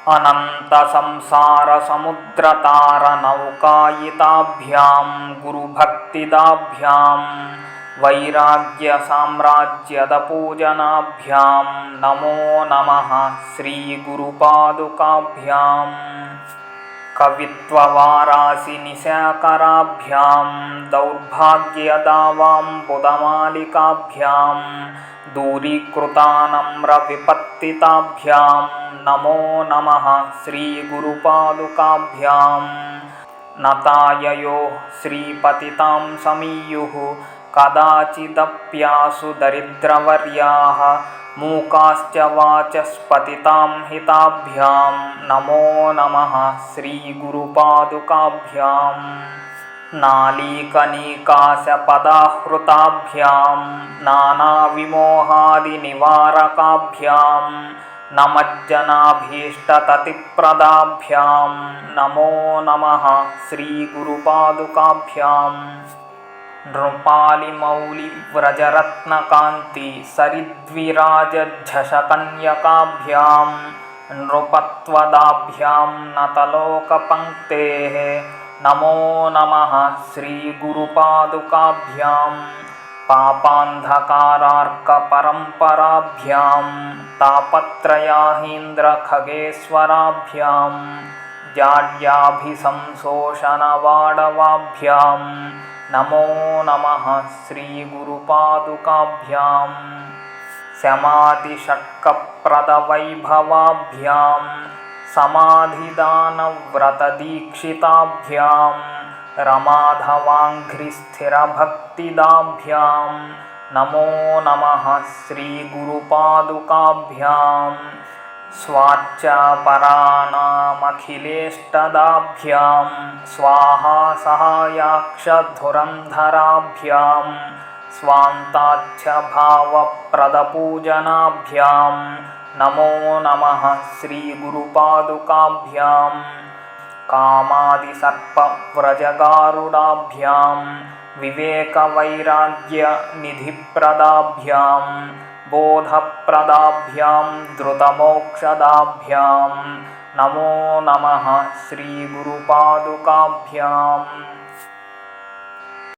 अनन्तसंसारसमुद्रतारनौकायिताभ्यां गुरुभक्तिदाभ्यां वैराग्यसाम्राज्यदपूजनाभ्यां नमो नमः श्रीगुरुपादुकाभ्याम्। कवित्ववारासिनिशाकराभ्यां दौर्भाग्यदावाम्बुदमालिकाभ्यां दूरीकृतानम्रविपत्तिताभ्यां नमो नमः श्रीगुरुपादुकाभ्याम्। नताययो श्रीपतितां समीयुः कदाचिदप्यासु दरिद्रवर्याः मूकाश्च वाचस्पतितां हिताभ्यां नमो नमः श्रीगुरुपादुकाभ्याम्। नालीकनीकाशपदाहृताभ्यां नानाविमोहादिनिवारकाभ्यां नमज्जनाभीष्टततिप्रदाभ्यां नमो नमः श्रीगुरुपादुकाभ्याम्। नृपालिमौलिव्रजरत्नकान्ति सरिद्विराजझषकन्यकाभ्यां नृपत्वदाभ्यां नतलोकपङ्क्तेः नमो नमः श्रीगुरुपादुकाभ्याम्। पापान्धकारार्कपरम्पराभ्यां तापत्रयाहीन्द्रखगेश्वराभ्यां जाड्याभिसंशोषणवाडवाभ्यां नमो नमः श्रीगुरुपादुकाभ्याम्। शमादिषट्कप्रदवैभवाभ्यां समाधिदानव्रतदीक्षिताभ्यां रमाधवाङ्घ्रिस्थिरभक्तिदाभ्यां नमो नमः श्रीगुरुपादुकाभ्याम्। स्वाच्चापराणामखिलेष्टदाभ्यां स्वाहा सहायाक्षधुरन्धराभ्यां स्वान्ताच्छभावप्रदपूजनाभ्यां नमो नमः श्रीगुरुपादुकाभ्याम्। कामादिसर्पव्रजगारुडाभ्यां विवेकवैराग्यनिधिप्रदाभ्यां बोधप्रदाभ्यां धृतमोक्षदाभ्यां नमो नमः श्रीगुरुपादुकाभ्याम्।